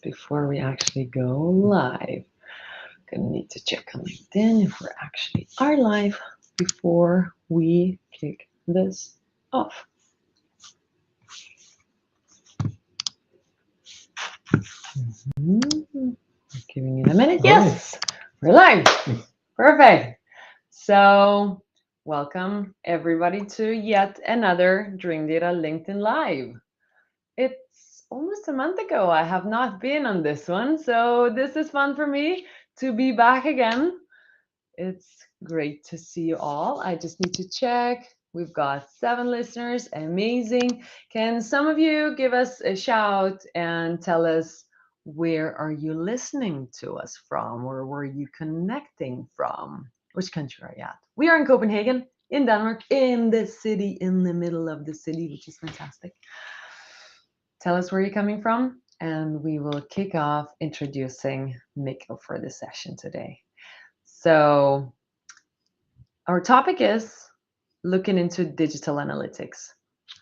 before we actually go live. Gonna need to check on LinkedIn if we actually are live before we kick this off. Giving it a minute. Yes, we're live. Perfect. So, welcome everybody to yet another Dreamdata LinkedIn Live. It's almost a month ago. I have not been on this one, so this is fun for me to be back again. It's great to see you all. I just need to check. We've got 7 listeners. Amazing. Can some of you give us a shout and tell us where are you listening to us from, or where are you connecting from? Which country are you at? We are in Copenhagen, in Denmark, in the city, in the middle of the city, which is fantastic. Tell us where you're coming from, and we will kick off introducing Mikkel for the session today. So, our topic is looking into digital analytics,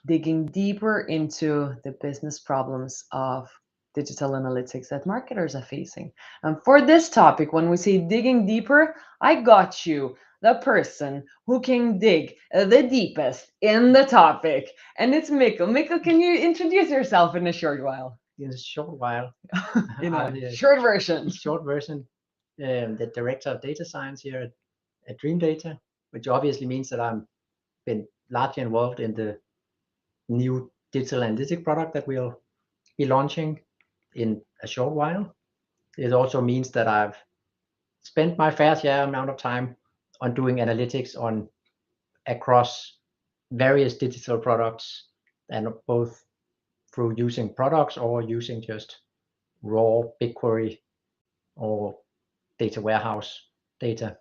digging deeper into the business problems of digital analytics that marketers are facing. And for this topic, when we say digging deeper, I got you the person who can dig the deepest in the topic. And it's Mikkel. Mikkel, can you introduce yourself in a short while? In a short while. In a short version. The director of data science here at Dreamdata, which obviously means that I'm been largely involved in the new digital analytic product that we'll be launching in a short while. It also means that I've spent my fair share amount of time on doing analytics on across various digital products, and both through using products or using just raw BigQuery or data warehouse data.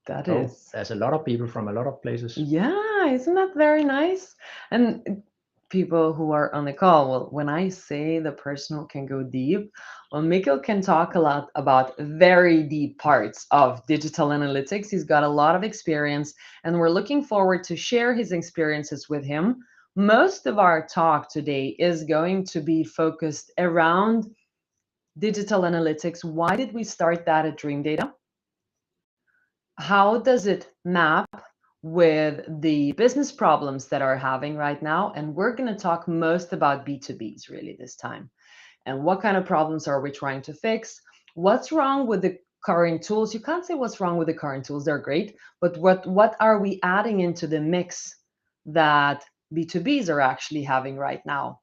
That So is. there's a lot of people from a lot of places. Yeah, isn't that very nice? And people who are on the call, well, when I say the person who can go deep, well, Mikkel can talk a lot about very deep parts of digital analytics. He's got a lot of experience, and we're looking forward to share his experiences with him. Most of our talk today is going to be focused around digital analytics. Why did we start that at Dreamdata? How does it map with the business problems that are having right now? And we're going to talk most about B2Bs really this time. And what kind of problems are we trying to fix? What's wrong with the current tools? You can't say what's wrong with the current tools, they're great, but what are we adding into the mix that B2Bs are actually having right now?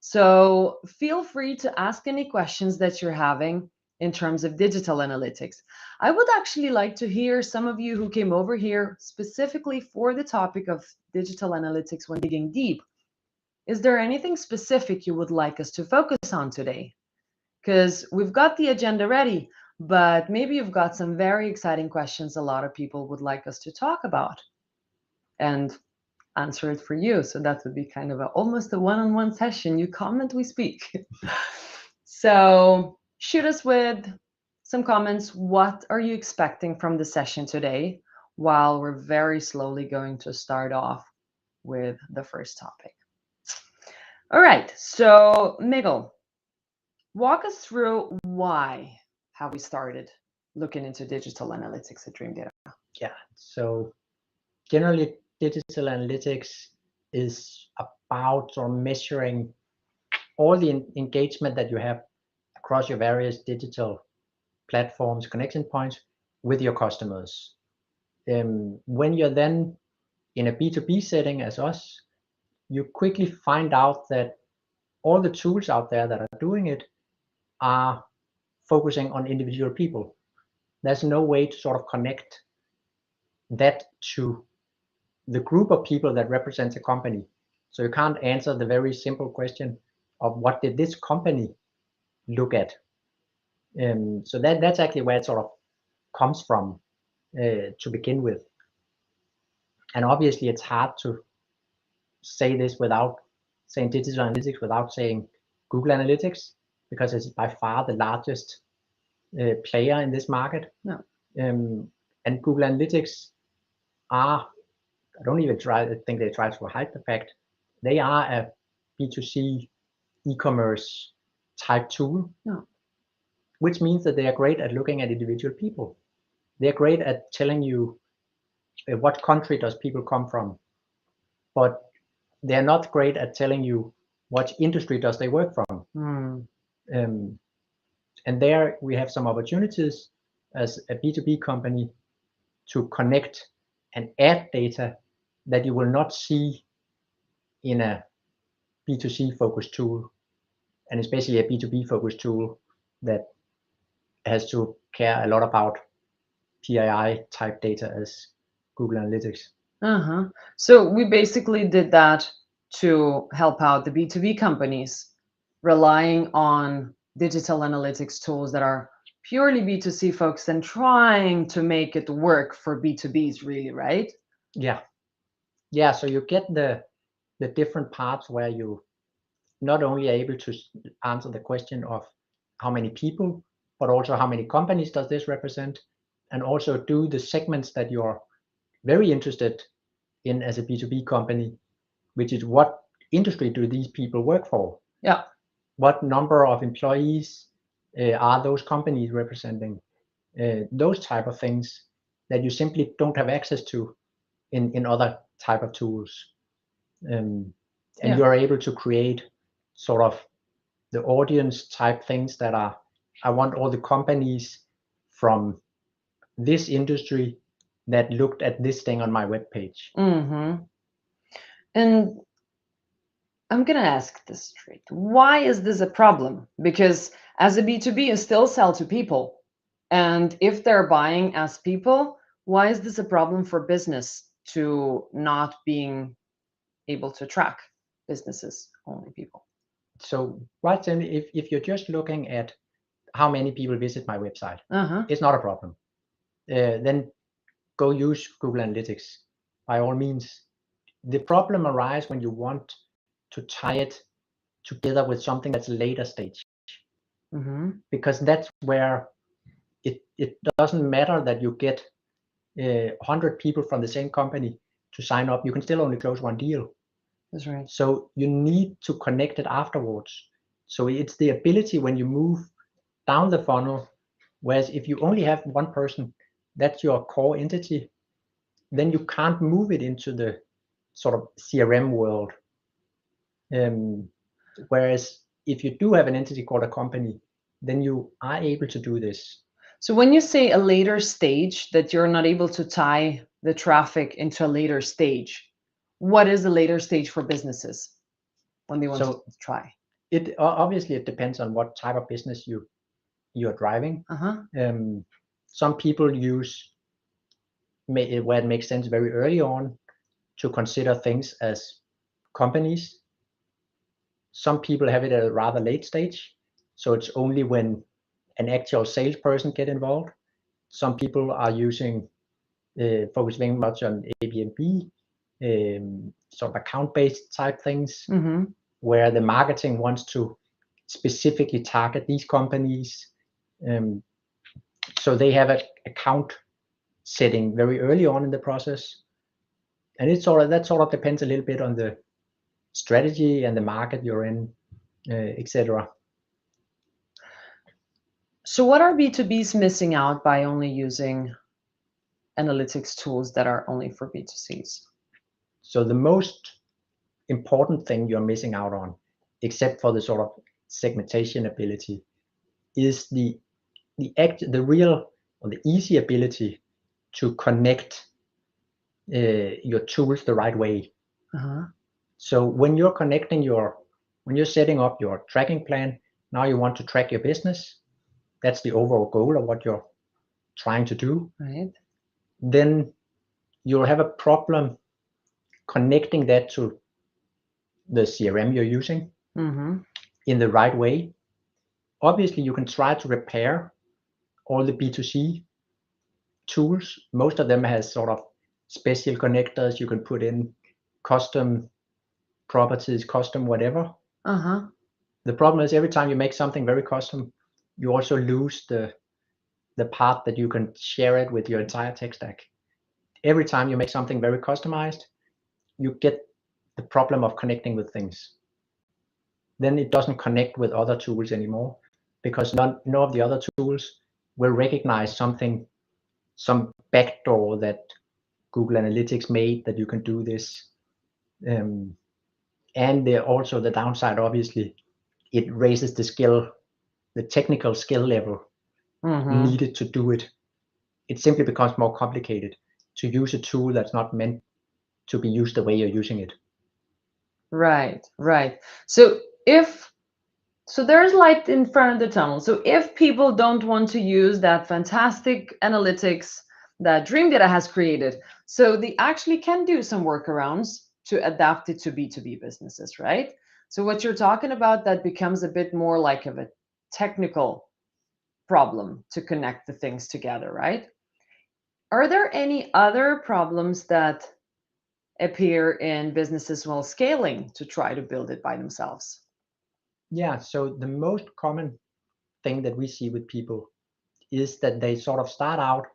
So feel free to ask any questions that you're having in terms of digital analytics. I would actually like to hear some of you who came over here specifically for the topic of digital analytics when digging deep. Is there anything specific you would like us to focus on today? Because we've got the agenda ready, but maybe you've got some very exciting questions a lot of people would like us to talk about and answer it for you. So that would be kind of almost a one-on-one session. You comment, we speak. So shoot us with some comments. What are you expecting from the session today? While we're very slowly going to start off with the first topic. All right, so Mikkel, walk us through why have we started looking into digital analytics at Dreamdata? Yeah, so generally digital analytics is about sort of measuring all the engagement that you have across your various digital platforms, connection points with your customers. When you're then in a B2B setting as us, you quickly find out that all the tools out there that are doing it are focusing on individual people. There's no way to sort of connect that to the group of people that represents a company. So you can't answer the very simple question of what did this company look at. So that's actually where it sort of comes from to begin with. And obviously it's hard to say this without saying digital analytics, without saying Google Analytics, because it's by far the largest player in this market. No. And Google Analytics are, I don't even think they try to hide the fact, they are a B2C e-commerce type tool, Yeah. which means that they are great at looking at individual people. They're great at telling you what country does people come from, but they're not great at telling you what industry does they work from. Um, and there we have some opportunities as a B2B company to connect and add data that you will not see in a B2C focused tool, and especially a B2B focused tool that has to care a lot about PII type data as Google Analytics. So we basically did that to help out the B2B companies relying on digital analytics tools that are purely B2C focused and trying to make it work for B2Bs, really, right? Yeah, so you get the different parts where you not only are able to answer the question of how many people, but also how many companies does this represent, and also do the segments that you're very interested in as a B2B company, which is what industry do these people work for? Yeah. What number of employees are those companies representing? Those type of things that you simply don't have access to in other type of tools. And you are able to create sort of the audience type things that are, I want all the companies from this industry that looked at this thing on my webpage. And I'm going to ask this straight. Why is this a problem? Because as a B2B, you still sell to people. And if they're buying as people, why is this a problem for business to not being able to track businesses, only people? So right then, if you're just looking at how many people visit my website, it's not a problem. Then go use Google Analytics by all means. The problem arises when you want to tie it together with something that's later stage, because that's where it doesn't matter that you get 100 people from the same company to sign up. You can still only close one deal. That's right. So you need to connect it afterwards. So it's the ability when you move down the funnel, whereas if you only have one person, that's your core entity, then you can't move it into the sort of CRM world. Whereas if you do have an entity called a company, then you are able to do this. So when you say a later stage, that you're not able to tie the traffic into a later stage, what is a later stage for businesses when they want to try? It obviously it depends on what type of business you are driving. Some people use where it makes sense very early on to consider things as companies. Some people have it at a rather late stage, so it's only when an actual salesperson get involved. Some people are using focusing much on Airbnb, sort of account-based type things, where the marketing wants to specifically target these companies. So they have an account setting very early on in the process. And that sort of depends a little bit on the strategy and the market you're in, etc. So what are B2Bs missing out by only using analytics tools that are only for B2Cs? So the most important thing you're missing out on, except for the sort of segmentation ability, is the real or the easy ability to connect your tools the right way. So when you're when you're setting up your tracking plan, now you want to track your business. That's the overall goal of what you're trying to do. Right. Then you'll have a problem connecting that to the CRM you're using in the right way. Obviously, you can try to repair all the B2C tools. Most of them has sort of special connectors. You can put in custom properties, custom whatever. The problem is every time you make something very custom, you also lose the part that you can share it with your entire tech stack. Every time you make something very customized, you get the problem of connecting with things. then it doesn't connect with other tools anymore, because none of the other tools will recognize something, some backdoor that Google Analytics made that you can do this. And also the downside, obviously, it raises the technical skill level needed to do it. It simply becomes more complicated to use a tool that's not meant to be used the way you're using it. Right, right. So there's light in front of the tunnel. So if people don't want to use that fantastic analytics that Dreamdata has created, so they actually can do some workarounds to adapt it to B2B businesses, right? So what you're talking about, that becomes a bit more like of a technical problem to connect the things together, right? Are there any other problems that appear in businesses while scaling to try to build it by themselves? Yeah, so the most common thing that we see with people is that they sort of start out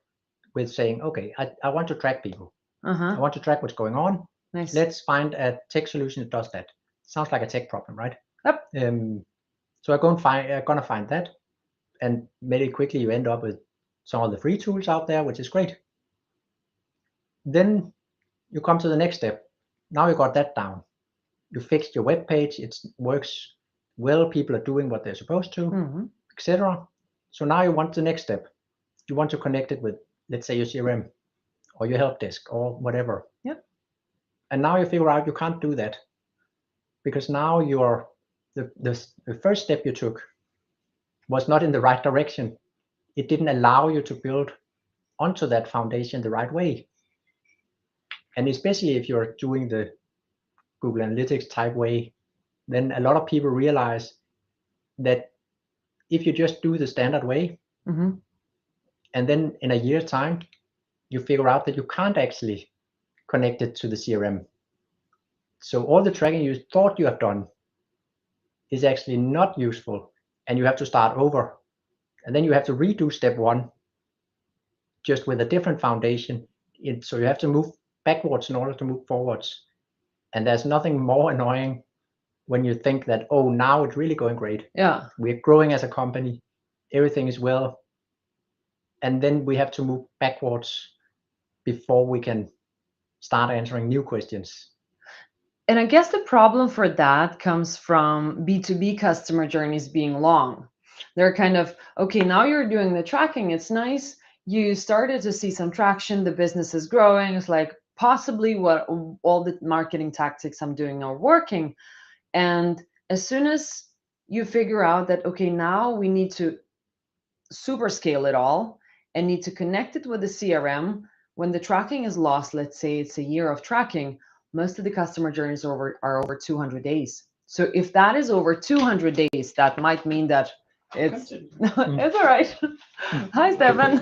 with saying, okay, I want to track people. I want to track what's going on. Nice. Let's find a tech solution that does that. Sounds like a tech problem, right? Yep. So I'm gonna find that, and very quickly you end up with some of the free tools out there, which is great. Then you come to the next step. Now you got that down. You fixed your web page. It works well. People are doing what they're supposed to, etc. So now you want the next step. You want to connect it with, let's say, your CRM or your help desk or whatever. Yep. And now you figure out you can't do that, because now you're the first step you took was not in the right direction. It didn't allow you to build onto that foundation the right way. And especially if you're doing the Google Analytics type way, then a lot of people realize that if you just do the standard way, and then in a year's time, you figure out that you can't actually connect it to the CRM. So all the tracking you thought you have done is actually not useful, and you have to start over. And then you have to redo step one, just with a different foundation. So you have to move backwards in order to move forwards. And there's nothing more annoying when you think that, oh, now it's really going great. Yeah. We're growing as a company. Everything is well. And then we have to move backwards before we can start answering new questions. And I guess the problem for that comes from B2B customer journeys being long. They're kind of, okay, now you're doing the tracking, it's nice. You started to see some traction, the business is growing. It's like possibly what all the marketing tactics I'm doing are working. And as soon as you figure out that, okay, now we need to super scale it all and need to connect it with the CRM, when the tracking is lost, let's say it's a year of tracking, most of the customer journeys are over 200 days. So if that is over 200 days, that might mean that it's it's all right. Hi, Stefan.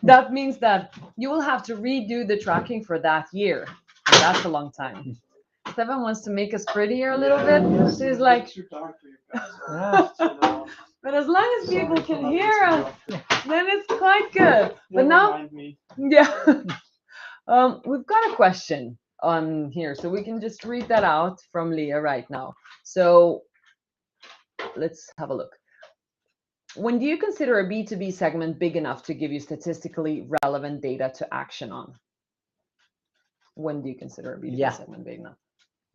That means that you will have to redo the tracking for that year. And that's a long time. Stefan wants to make us prettier a little bit. She's like, but as long as people can hear us, then it's quite good. But now, yeah, we've got a question on here, so we can just read that out from Leah right now. So let's have a look. When do you consider a B2B segment big enough to give you statistically relevant data to action on? When do you consider a B2B segment big enough?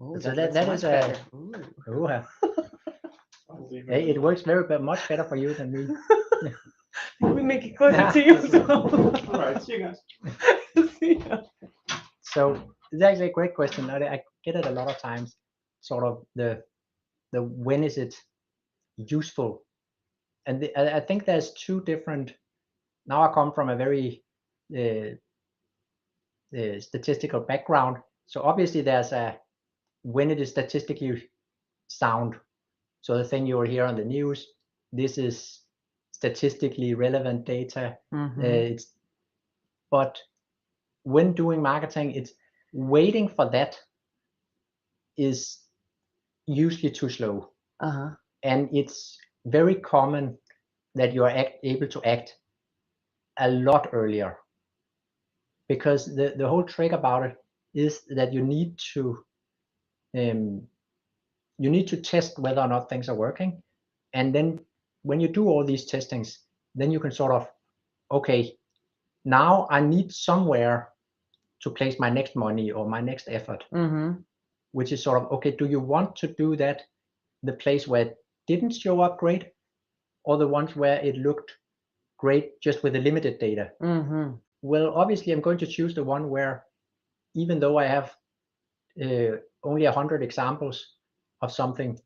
Ooh, so that is better. Hey, it works much better for you than me. We make it closer to you. So. All right, see you guys. See ya. So it's actually a great question. I get it a lot of times. Sort of the when is it useful? And I think there's two different. Now I come from a very statistical background, so obviously there's a when it is statistically sound. So the thing you will hear on the news, this is statistically relevant data. But when doing marketing, it's waiting for that is usually too slow. And it's very common that you are able to act a lot earlier, because the whole trick about it is that you need to you need to test whether or not things are working. And then when you do all these testings, then you can sort of, okay, now I need somewhere to place my next money or my next effort, which is sort of, okay, do you want to do that the place where it didn't show up great, or the ones where it looked great just with the limited data? Well, obviously I'm going to choose the one where, even though I have only 100 examples of something,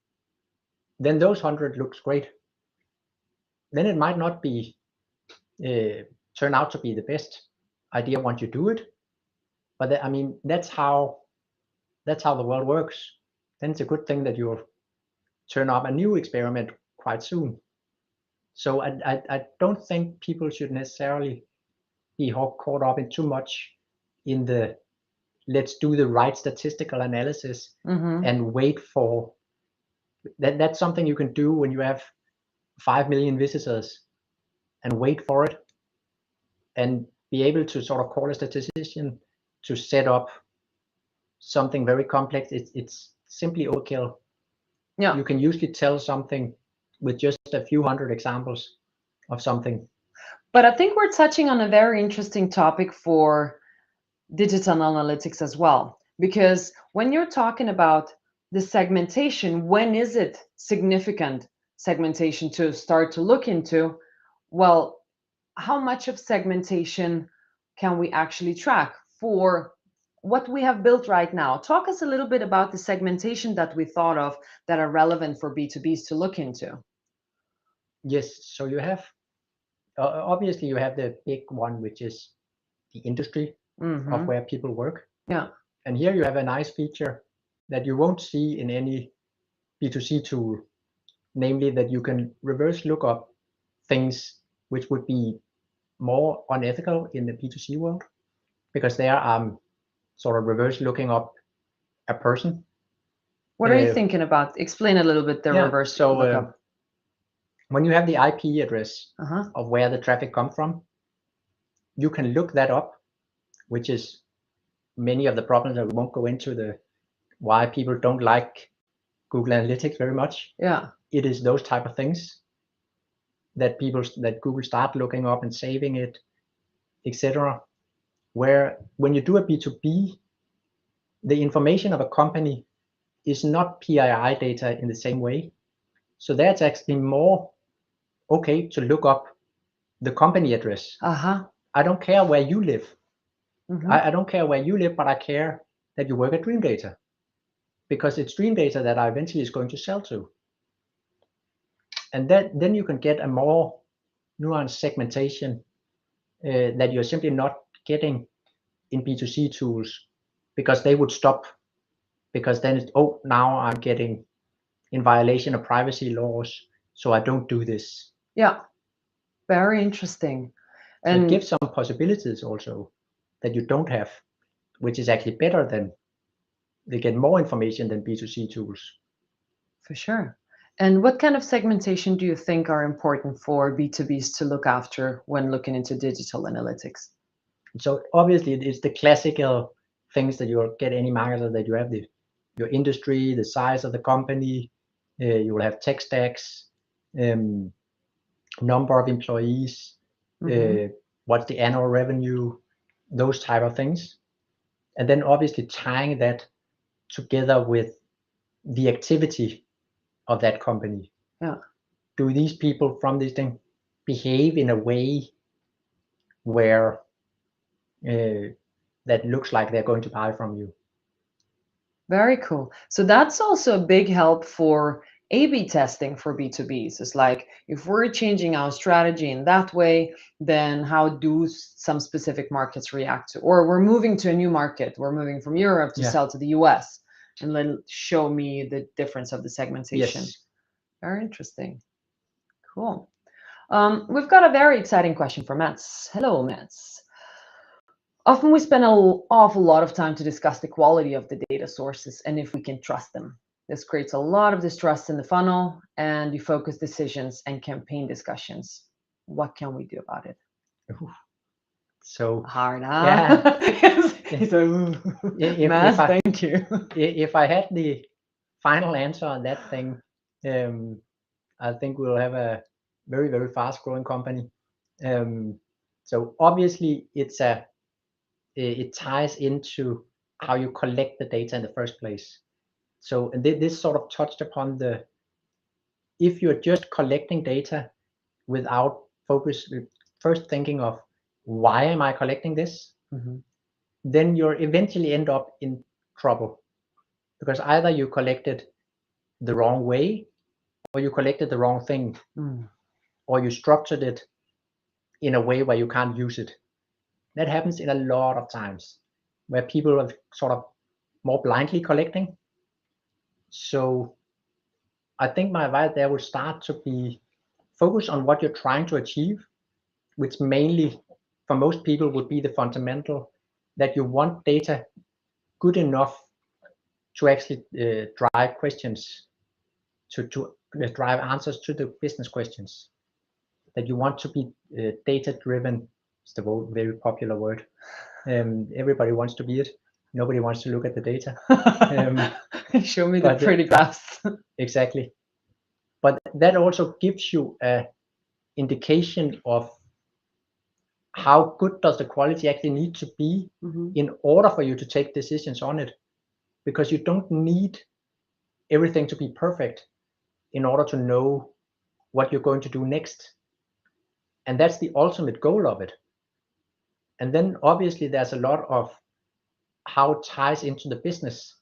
then those 100 looks great. Then it might not be turn out to be the best idea once you do it, but I mean, that's how the world works. Then it's a good thing that you'll turn up a new experiment quite soon. So I don't think people should necessarily be caught up in too much in the let's do the right statistical analysis and wait for that. That's something you can do when you have 5 million visitors, and wait for it and be able to sort of call a statistician to set up something very complex. It's simply overkill. Yeah. You can usually tell something with just a few hundred examples of something. But I think we're touching on a very interesting topic for digital analytics as well. Because when you're talking about the segmentation, when is it significant segmentation to start to look into? Well, how much of segmentation can we actually track for what we have built right now? Talk us a little bit about the segmentation that we thought of that are relevant for B2Bs to look into. Yes, so you have, obviously you have the big one, which is the industry of where people work. Yeah. And here you have a nice feature that you won't see in any B2C tool, namely that you can reverse look up things which would be more unethical in the B2C world, because they are sort of reverse looking up a person. What are you thinking about? Explain a little bit the reverse lookup. When you have the IP address of where the traffic comes from, you can look that up, which is many of the problems that we won't go into, the why people don't like Google Analytics very much. Yeah. It is those type of things that Google start looking up and saving it, etc. Where when you do a B2B, the information of a company is not PII data in the same way. So that's actually more okay to look up the company address. I don't care where you live. I don't care where you live, but I care that you work at Dreamdata, because it's Dreamdata that I eventually is going to sell to. And then you can get a more nuanced segmentation that you're simply not getting in B2C tools, because they would stop, because then it's, oh, now I'm getting in violation of privacy laws, so I don't do this. Yeah, very interesting. And it gives some possibilities also that you don't have, which is actually better than they get more information than B2C tools. For sure. And what kind of segmentation do you think are important for B2Bs to look after when looking into digital analytics? So obviously it's the classical things that you'll get any marketer, that you have your industry, the size of the company, you will have tech stacks, number of employees, what's the annual revenue, those type of things. And then obviously tying that together with the activity of that company. Yeah. Do these people from this thing behave in a way where that looks like they're going to buy from you? Very cool. So that's also a big help for A/B testing for B2Bs. It's like, if we're changing our strategy in that way, then how do some specific markets react to? Or we're moving to a new market. We're moving from Europe to sell to the US. And then show me the difference of the segmentation. Yes. Very interesting. Cool. We've got a very exciting question from Mats. Hello, Mats. Often we spend an awful lot of time to discuss the quality of the data sources and if we can trust them. This creates a lot of distrust in the funnel and defocus decisions and campaign discussions. What can we do about it? So hard, huh? Yeah. Thank you. If I had the final answer on that thing, I think we'll have a very, very fast growing company. So obviously it ties into how you collect the data in the first place. So this sort of touched upon if you're just collecting data without first thinking of why am I collecting this, then you'll eventually end up in trouble, because either you collected the wrong way, or you collected the wrong thing, or you structured it in a way where you can't use it. That happens in a lot of times where people are sort of more blindly collecting. So I think my advice there would start to be focus on what you're trying to achieve, which mainly for most people would be the fundamental, that you want data good enough to actually drive questions, to drive answers to the business questions, that you want to be data driven. It's the very popular word. Everybody wants to be it. Nobody wants to look at the data. Show me the pretty graphs. Exactly. But that also gives you an indication of how good does the quality actually need to be in order for you to take decisions on it, because you don't need everything to be perfect in order to know what you're going to do next. And that's the ultimate goal of it. And then obviously there's a lot of how it ties into the business.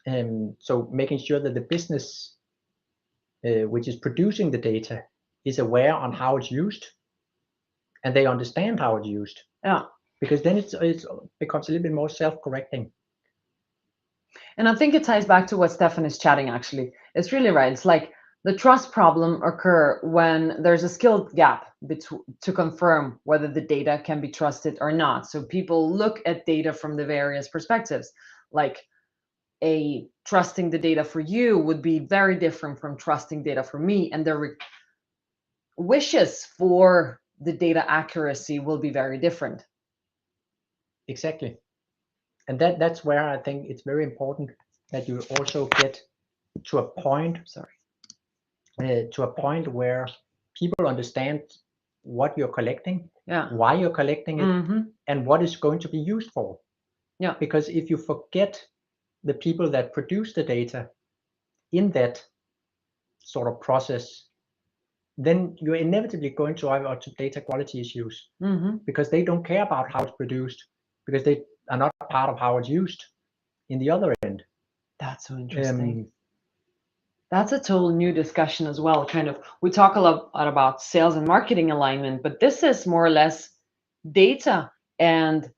So making sure that the business which is producing the data is aware on how it's used, and they understand how it's used. Yeah. Because then it becomes a little bit more self-correcting. And I think it ties back to what Stefan is chatting, actually. It's really right. It's like the trust problem occur when there's a skill gap to confirm whether the data can be trusted or not. So people look at data from the various perspectives. Like trusting the data for you would be very different from trusting data for me. And the wishes for the data accuracy will be very different. Exactly. And that's where I think it's very important that you also get to a point, where people understand what you're collecting, why you're collecting it, and what it's going to be used for. Yeah. Because if you forget the people that produce the data in that sort of process, then you're inevitably going to have data quality issues, because they don't care about how it's produced, because they are not part of how it's used in the other end. That's so interesting. That's a total new discussion as well. Kind of, we talk a lot about sales and marketing alignment, but this is more or less data and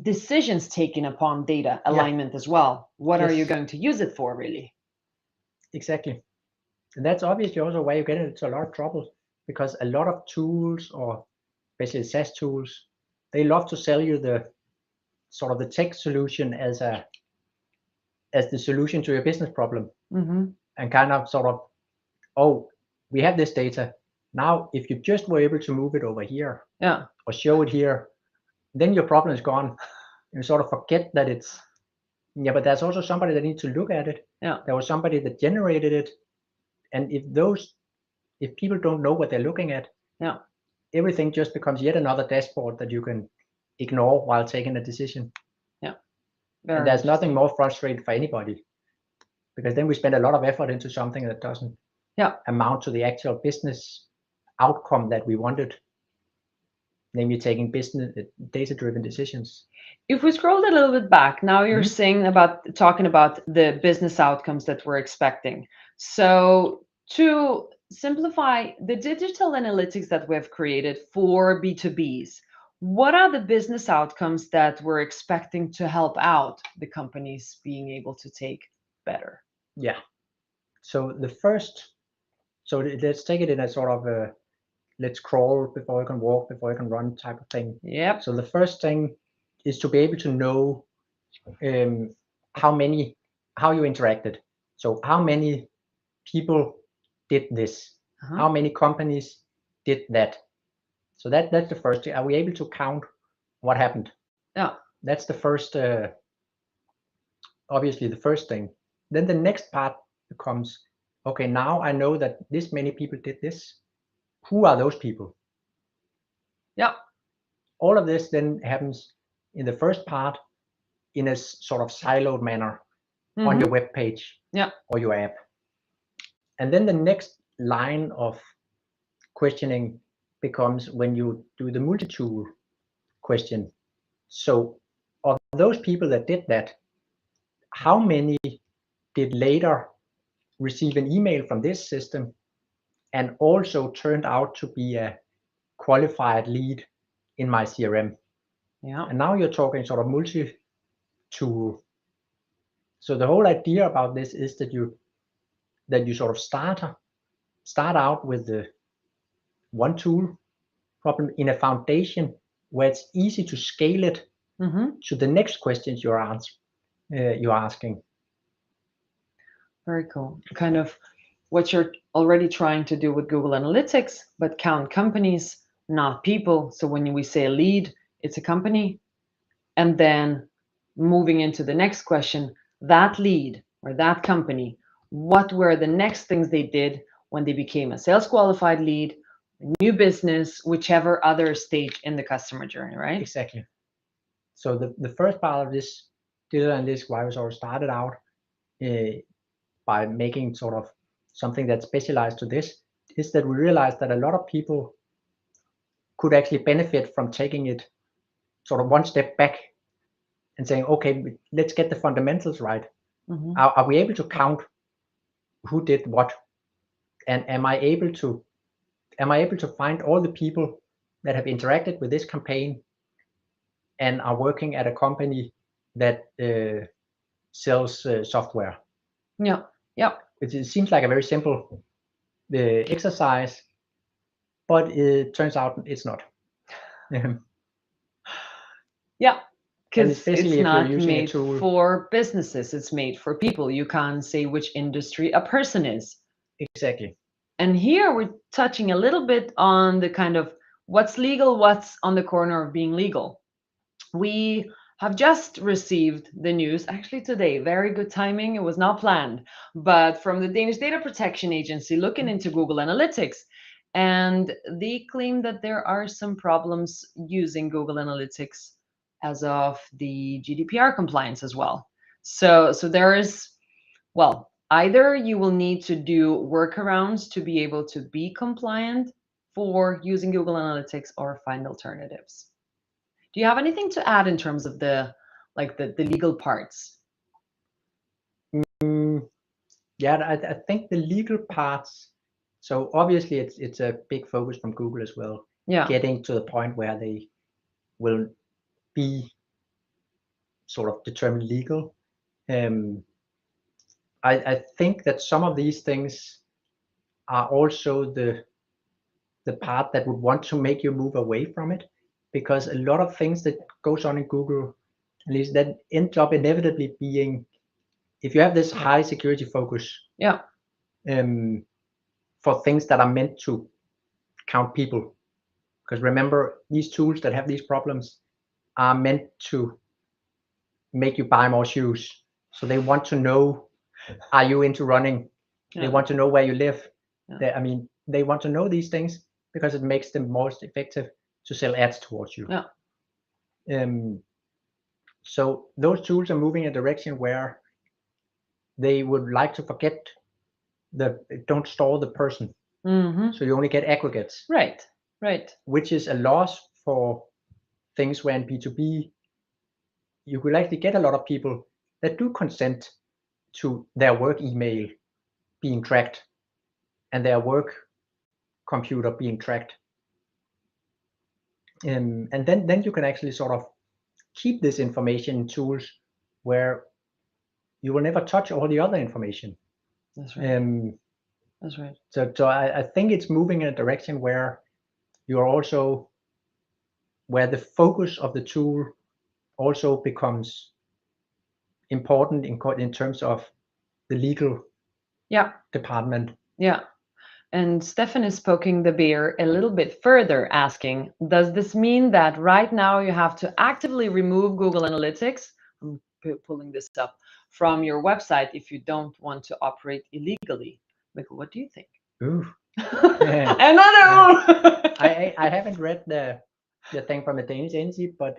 decisions taken upon data alignment as well. What are you going to use it for, really? Exactly. And that's obviously also why you get into a lot of trouble, because a lot of tools, or especially SaaS tools, they love to sell you the sort of the tech solution as the solution to your business problem, and kind of sort of, oh, we have this data now. If you just were able to move it over here, or show it here, then your problem is gone. You sort of forget that it's but there's also somebody that needs to look at it. There was somebody that generated it, and if people don't know what they're looking at, everything just becomes yet another dashboard that you can ignore while taking a decision. And there's nothing more frustrating for anybody, because then we spend a lot of effort into something that doesn't amount to the actual business outcome that we wanted, namely taking business data-driven decisions. If we scrolled a little bit back, now you're talking about the business outcomes that we're expecting. So to simplify the digital analytics that we've created for B2Bs, what are the business outcomes that we're expecting to help out the companies being able to take better? Yeah. So let's take it in a sort of a let's crawl before you can walk, before you can run type of thing. Yep. So the first thing is to be able to know how you interacted. So how many people did this? How many companies did that? So that's the first thing. Are we able to count what happened? Yeah. That's the first obviously the first thing. Then the next part becomes, okay, now I know that this many people did this. Who are those people? Yeah. All of this then happens in the first part in a sort of siloed manner on your web page Yeah. or your app. And then the next line of questioning becomes when you do the multi-tool question. So of those people that did that, how many did later receive an email from this system and also turned out to be a qualified lead in my CRM? Yeah. And now you're talking sort of multi-tool. So the whole idea about this is that you sort of start out with the one tool problem in a foundation where it's easy to scale it to the next questions you're asking. Very cool. Kind of what you're already trying to do with Google Analytics, but count companies, not people. So when we say a lead, it's a company. And then moving into the next question, that lead or that company, what were the next things they did when they became a sales qualified lead, new business, whichever other stage in the customer journey, right? Exactly. So the first part of this digital analytics why we sort of started out by making sort of something that's specialized to this is that we realized that a lot of people could actually benefit from taking it sort of one step back and saying, okay, let's get the fundamentals right. Are we able to count who did what? And am I able to find all the people that have interacted with this campaign and are working at a company that sells software? Yeah. Yeah. It seems like a very simple exercise, but it turns out it's not. Yeah. And Because it's especially if you're not using a made tool. for businesses, it's made for people. You can't say which industry a person is. Exactly. And here we're touching a little bit on the kind of what's legal, what's on the corner of being legal. We have just received the news, actually today, very good timing, it was not planned, but from the Danish Data Protection Agency looking into Google Analytics. And they claim that there are some problems using Google Analytics as of the GDPR compliance as well. So there is, well, either you will need to do workarounds to be able to be compliant for using Google Analytics or find alternatives. Do you have anything to add in terms of the legal parts? Mm, yeah, I think the legal parts. So obviously, it's a big focus from Google as well, Yeah. getting to the point where they will be sort of determined legal. I think that some of these things are also the part that would want to make you move away from it, because a lot of things that goes on in Google, at least that end up inevitably being, if you have this high security focus, Yeah. For things that are meant to count people, because remember, these tools that have these problems are meant to make you buy more shoes. So they want to know, are you into running? They want to know where you live. Yeah. They want to know these things because it makes them most effective to sell ads towards you. Yeah. So those tools are moving in a direction where they would like to forget don't store the person. So you only get aggregates. Right. Right. Which is a loss for things where in B2B, you could actually get a lot of people that do consent to their work email being tracked and their work computer being tracked. And then you can actually sort of keep this information in tools where you will never touch all the other information. That's right. That's right. So I think it's moving in a direction where you're also, where the focus of the tool also becomes important in terms of the legal Yeah. department. Yeah. And Stefan is poking the bear a little bit further, asking, does this mean that right now you have to actively remove Google Analytics? I'm pulling this up from your website if you don't want to operate illegally. Mikkel, what do you think? Ooh. Another one. I haven't read the thing from the Danish agency, but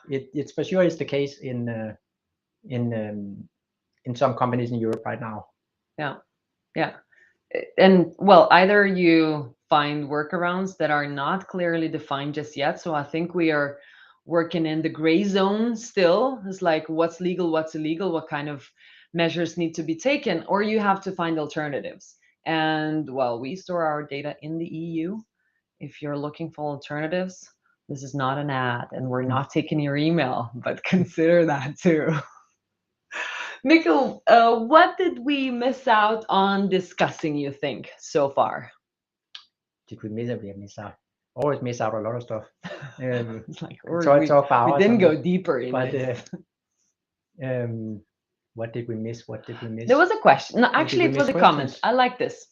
it's for sure is the case in some companies in Europe right now. Yeah. And well, either you find workarounds that are not clearly defined just yet. So I think we are working in the gray zone still. It's like what's legal, what's illegal, what kind of measures need to be taken, or you have to find alternatives. And well, we store our data in the EU. If you're looking for alternatives, this is not an ad, and we're not taking your email, but consider that too. Mikkel, what did we miss out on discussing, you think, so far? Did we miss it? We have missed out. Always miss out a lot of stuff. It's like, Talk for we hours didn't on go it. deeper in But it. what did we miss? What did we miss? There was a question. No, Did actually, we it was miss a comment. questions? I like this.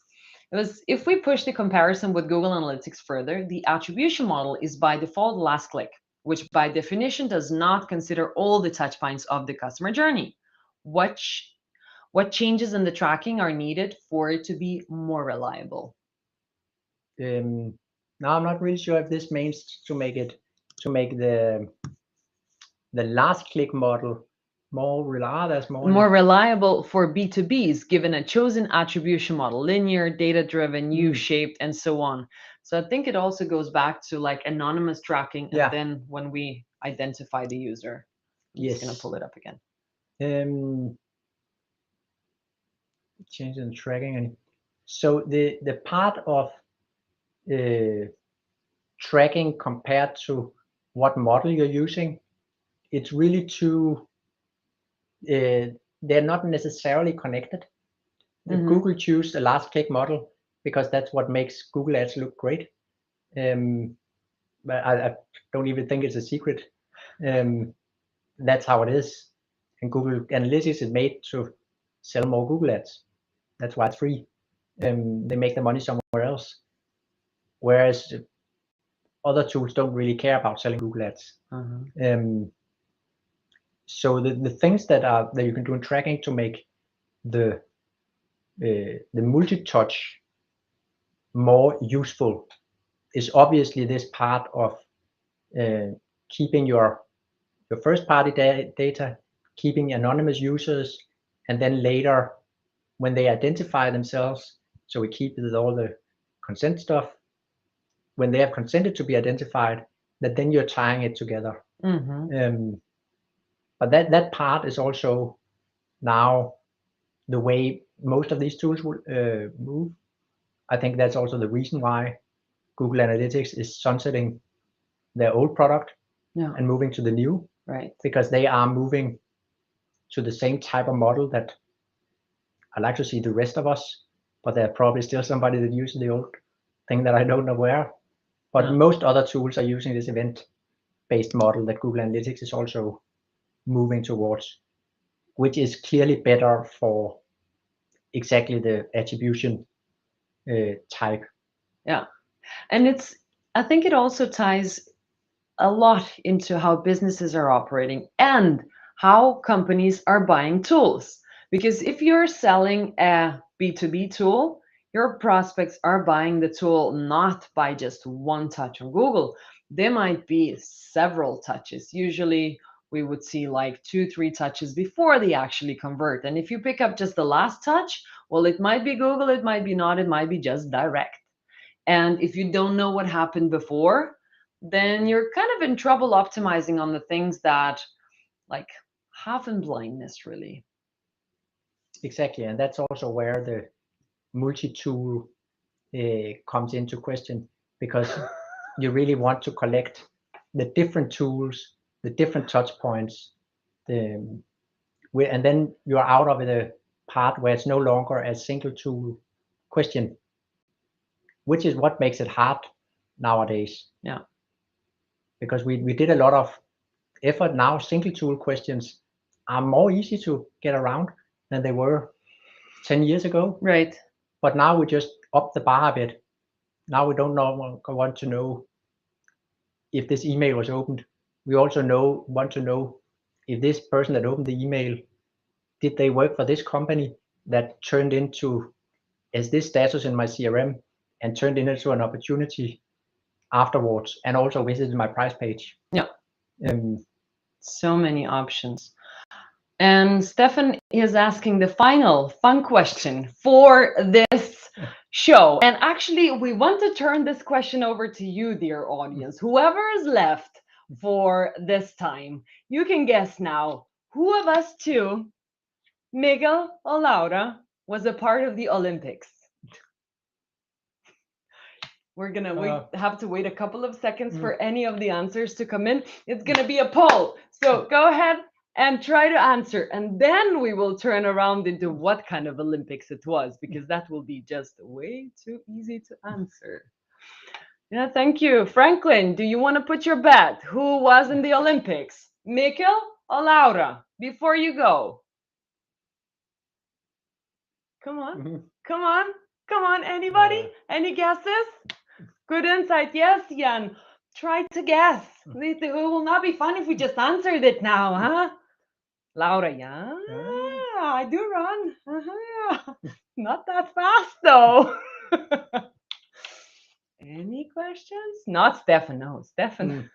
It was if we push the comparison with Google Analytics further, the attribution model is by default last click, which by definition does not consider all the touch points of the customer journey. What what changes in the tracking are needed for it to be more reliable? Now I'm not really sure if this means to make the last click model more reliable. More reliable for B2Bs given a chosen attribution model, linear, data driven, U shaped, and so on. So I think it also goes back to like anonymous tracking. And Yeah. then when we identify the user, I'm just going to pull it up again. Change in tracking. And so the part of tracking compared to what model you're using, it's really two, they're not necessarily connected. Google choose the last click model because that's what makes Google Ads look great. But I don't even think it's a secret. That's how it is. And Google Analytics is made to sell more Google Ads. That's why it's free. They make the money somewhere else. Whereas other tools don't really care about selling Google Ads. So the things that you can do in tracking to make the multi-touch more useful is obviously this part of keeping your first party data, keeping anonymous users, and then later when they identify themselves, so we keep all the consent stuff, when they have consented to be identified, that then you're tying it together. But that part is also now the way most of these tools will move. I think that's also the reason why Google Analytics is sunsetting their old product and moving to the new, right? Because they are moving to the same type of model that I like to see the rest of us, but there's probably still somebody that uses the old thing that I don't know where. But most other tools are using this event-based model that Google Analytics is also moving towards, which is clearly better for exactly the attribution type. Yeah. And I think it also ties a lot into how businesses are operating and how companies are buying tools. Because if you're selling a B2B tool, your prospects are buying the tool not by just one touch on Google. There might be several touches. Usually we would see like 2, 3 touches before they actually convert. And if you pick up just the last touch, well, it might be Google, it might be not, it might be just direct. And if you don't know what happened before, then you're kind of in trouble optimizing on the things that like half in blindness, really. Exactly. And that's also where the multi-tool comes into question, because you really want to collect the different tools, the different touch points, and then you're out of the part where it's no longer a single tool question, which is what makes it hard nowadays. Yeah. Because we did a lot of effort. Now single tool questions are more easy to get around than they were 10 years ago. Right. But now we just up the bar a bit. Now we don't want to know if this email was opened. We also want to know if this person that opened the email did they work for this company that turned into is this status in my CRM and turned into an opportunity afterwards, and also visited my price page. Yeah. Um, So many options. And Stefan is asking the final fun question for this show. And actually, we want to turn this question over to you, dear audience. Whoever is left for this time, you can guess now who of us two, Mikkel or Laura, was a part of the Olympics. We have to wait a couple of seconds for any of the answers to come in. It's gonna be a poll. So go ahead and try to answer. And then we will turn around into what kind of Olympics it was, because that will be just way too easy to answer. Yeah, thank you. Franklin, do you want to put your bet? Who was in the Olympics? Mikkel or Laura? Before you go. Come on. Come on. Come on. Anybody? Any guesses? Good insight. Yes, Jan. Try to guess. It will not be fun if we just answered it now, huh? Laura, yeah, I do run. Not that fast, though. Any questions? Not Stefan. No, Stefan.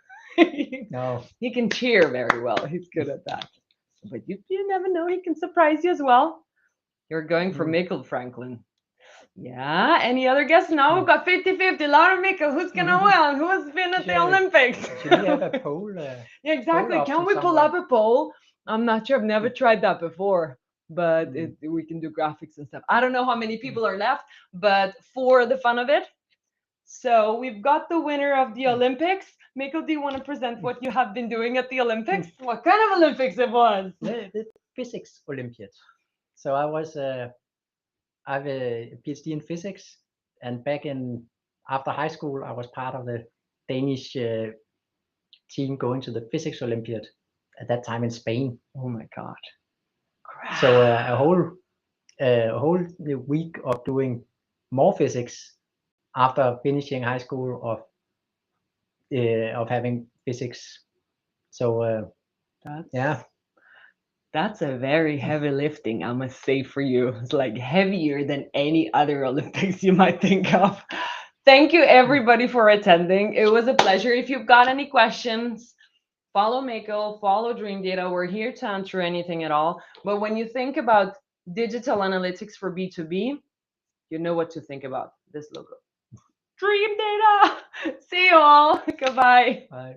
No. He can cheer very well. He's good at that. But you never know. He can surprise you as well. You're going for Mikkel, Franklin. Yeah, any other guess? Now we've got 50-50. Laura, Mikkel, who's gonna win? Who has been at the Olympics? Should we have a poll? Yeah, exactly. Poll Can we pull up a poll? I'm not sure. I've never tried that before, but we can do graphics and stuff. I don't know how many people are left, but for the fun of it. So we've got the winner of the Olympics. Mikkel, do you want to present what you have been doing at the Olympics? What kind of Olympics it was? The physics Olympiad. So I have a PhD in physics, and after high school, I was part of the Danish team going to the physics Olympiad at that time in Spain. Oh my God! So a whole week of doing more physics after finishing high school of having physics. So that's a very heavy lifting, I must say, for you. It's like heavier than any other Olympics you might think of. Thank you, everybody, for attending. It was a pleasure. If you've got any questions, follow Mikkel, follow Dreamdata. We're here to answer anything at all. But when you think about digital analytics for B2B, you know what to think about. This logo. Dreamdata! See you all. Goodbye. Bye.